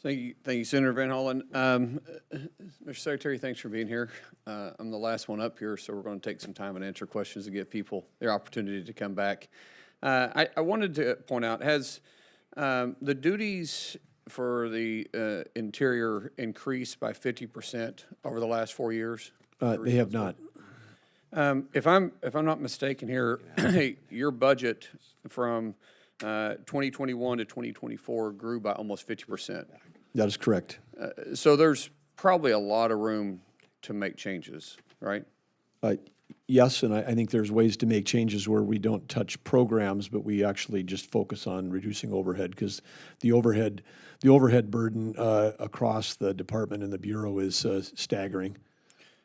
Thank you, Senator Van Hollen. Mr. Secretary, thanks for being here. I'm the last one up here, so we're going to take some time and answer questions to give people their opportunity to come back. I wanted to point out, has the duties for the Interior increased by 50% over the last 4 years? They have not. If I'm not mistaken here, your budget from 2021 to 2024 grew by almost 50%. That is correct. So there's probably a lot of room to make changes, right? Yes, and I think there's ways to make changes where we don't touch programs, but we actually just focus on reducing overhead, because the overhead burden across the department and the Bureau is staggering.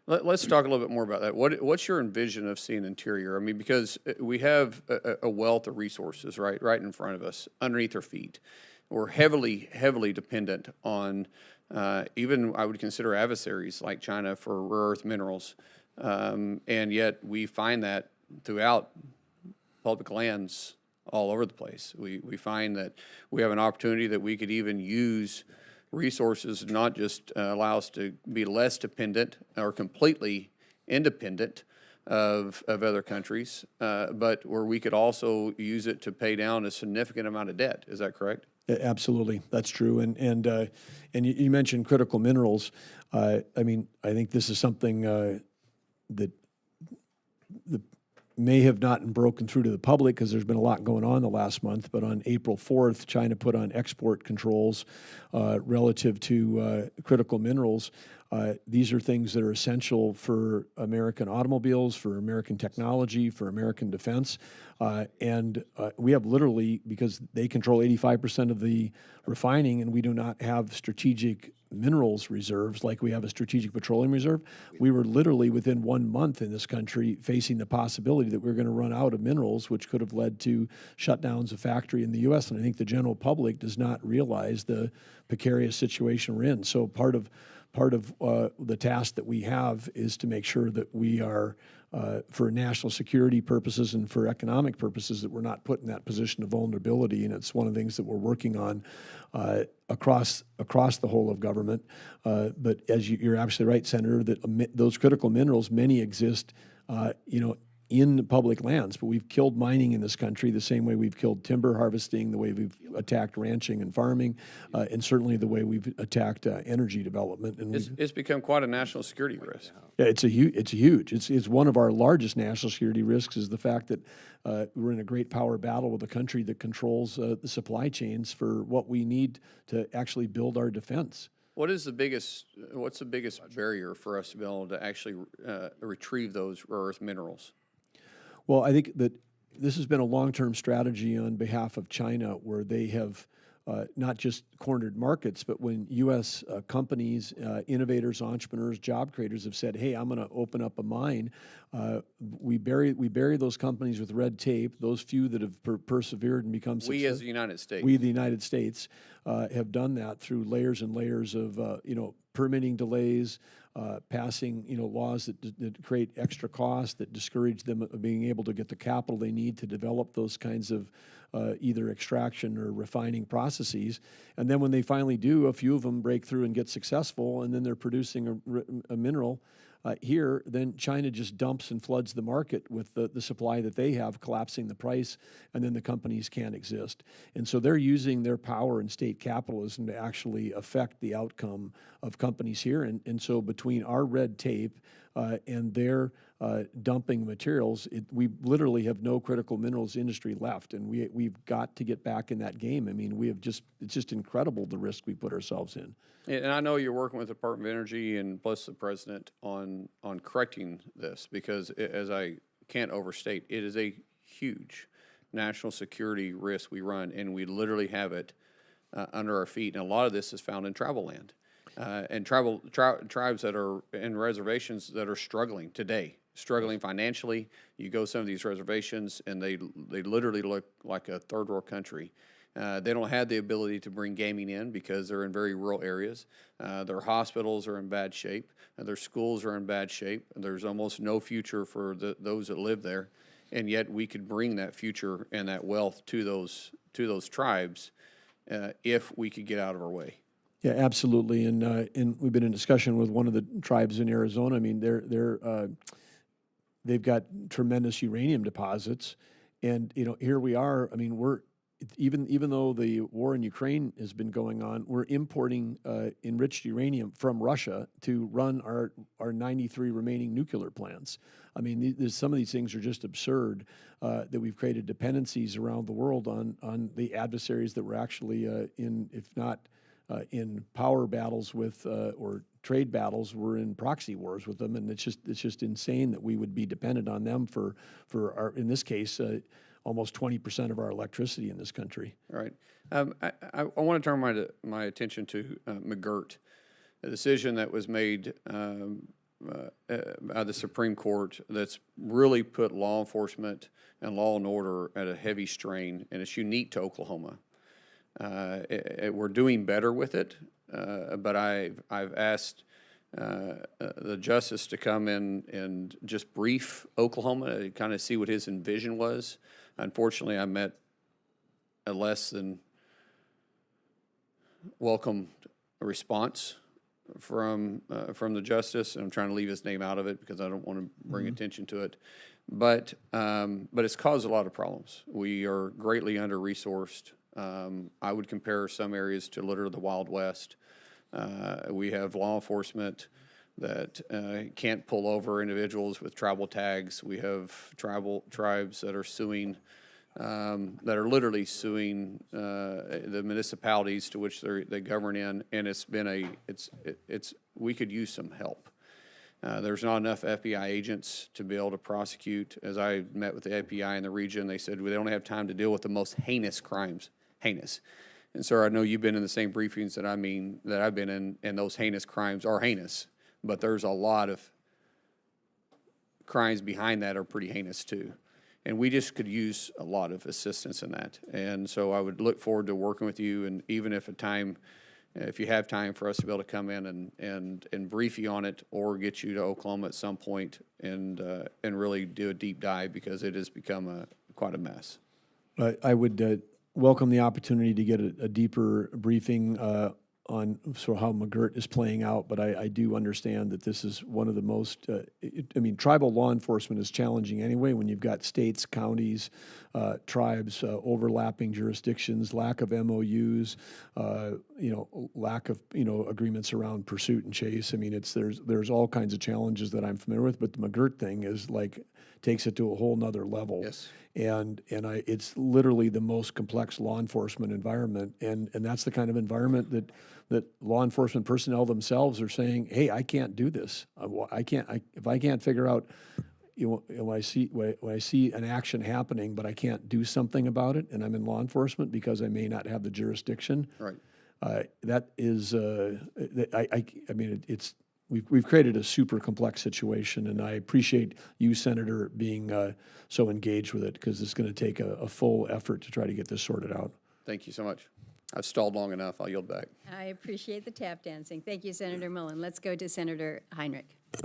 Let's talk a little bit more about that. What's your envision of seeing Interior? I mean, because we have a wealth of resources right in front of us, underneath our feet. We're heavily dependent on even I would consider adversaries like China for rare earth minerals, and yet we find that throughout public lands all over the place. We find that we have an opportunity that we could even use resources, not just allow us to be less dependent or completely independent of other countries, but where we could also use it to pay down a significant amount of debt. Is that correct? Absolutely, that's true. And you mentioned critical minerals. I mean, I think this is something that may have not broken through to the public because there's been a lot going on the last month, but on April 4th, China put on export controls relative to critical minerals. These are things that are essential for American automobiles, for American technology, for American defense. And we have literally, because they control 85% of the refining and we do not have strategic minerals reserves like we have a strategic petroleum reserve, we were literally within 1 month in this country facing the possibility that we were going to run out of minerals, which could have led to shutdowns of factory in the U.S. And I think the general public does not realize the precarious situation we're in. So part of the task that we have is to make sure that we are, for national security purposes and for economic purposes, that we're not put in that position of vulnerability. And it's one of the things that we're working on across the whole of government. But as you're absolutely right, Senator, that those critical minerals, many exist, in public lands, but we've killed mining in this country the same way we've killed timber harvesting, the way we've attacked ranching and farming, and certainly the way we've attacked energy development. And it's become quite a national security risk. Yeah, it's huge. It's one of our largest national security risks is the fact that we're in a great power battle with a country that controls the supply chains for what we need to actually build our defense. What's the biggest barrier for us to be able to actually retrieve those rare earth minerals? Well, I think that this has been a long-term strategy on behalf of China, where they have not just cornered markets, but when U.S. Companies, innovators, entrepreneurs, job creators have said, "Hey, I'm going to open up a mine," we bury those companies with red tape. Those few that have persevered and become successful. We as the United States. We, the United States, have done that through layers and layers of permitting delays, passing laws that create extra costs, that discourage them of being able to get the capital they need to develop those kinds of either extraction or refining processes. And then when they finally do, a few of them break through and get successful, and then they're producing a mineral here, then China just dumps and floods the market with the supply that they have, collapsing the price, and then the companies can't exist. And so they're using their power and state capitalism to actually affect the outcome of companies here. And so between our red tape and their dumping materials, we literally have no critical minerals industry left, and we've got to get back in that game. I mean, it's just incredible the risk we put ourselves in. And I know you're working with the Department of Energy and plus the President on correcting this, because as I can't overstate, it is a huge national security risk we run, and we literally have it under our feet. And a lot of this is found in tribal land and tribes that are in reservations that are struggling today, struggling financially. You go some of these reservations, and they literally look like a third world country. They don't have the ability to bring gaming in because they're in very rural areas. Their hospitals are in bad shape. Their schools are in bad shape. There's almost no future for those that live there. And yet we could bring that future and that wealth to those tribes if we could get out of our way. Yeah, absolutely. And we've been in discussion with one of the tribes in Arizona. I mean, they've got tremendous uranium deposits, and here we are. I mean, we're even though the war in Ukraine has been going on, we're importing enriched uranium from Russia to run our 93 remaining nuclear plants. I mean, some of these things are just absurd, that we've created dependencies around the world on the adversaries that we're actually in, if not in power battles with or trade battles, we're in proxy wars with them, and it's just insane that we would be dependent on them for our, in this case, almost 20% of our electricity in this country. All right. I want to turn my attention to McGirt, a decision that was made by the Supreme Court that's really put law enforcement and law and order at a heavy strain, and it's unique to Oklahoma. We're doing better with it, but I've asked the justice to come in and just brief Oklahoma to kind of see what his envision was. Unfortunately, I met a less than welcome response from the justice, and I'm trying to leave his name out of it because I don't want to bring attention to it. But it's caused a lot of problems. We are greatly under-resourced. I would compare some areas to literally the Wild West. We have law enforcement that can't pull over individuals with tribal tags. We have tribes that are suing, that are literally suing the municipalities to which they govern in, and we could use some help. There's not enough FBI agents to be able to prosecute. As I met with the FBI in the region, they said they don't have time to deal with the most heinous crimes. Heinous. And sir, I know you've been in the same briefings that I've been in, and those heinous crimes are heinous, but there's a lot of crimes behind that are pretty heinous too. And we just could use a lot of assistance in that. And so I would look forward to working with you, and even if you have time for us to be able to come in and brief you on it, or get you to Oklahoma at some point and really do a deep dive, because it has become quite a mess. I would welcome the opportunity to get a deeper briefing on sort of how McGirt is playing out, but I do understand that this is one of the most, tribal law enforcement is challenging anyway when you've got states, counties, tribes, overlapping jurisdictions, lack of MOUs, lack of, agreements around pursuit and chase. I mean, there's all kinds of challenges that I'm familiar with, but the McGirt thing is takes it to a whole nother level. Yes. And it's literally the most complex law enforcement environment, and that's the kind of environment that law enforcement personnel themselves are saying, "Hey, I can't do this. If I can't figure out, when I see an action happening, but I can't do something about it, and I'm in law enforcement because I may not have the jurisdiction." Right. That is, it's. We've created a super complex situation, and I appreciate you, Senator, being so engaged with it, because it's going to take a full effort to try to get this sorted out. Thank you so much. I've stalled long enough. I'll yield back. I appreciate the tap dancing. Thank you, Senator Mullin. Let's go to Senator Heinrich.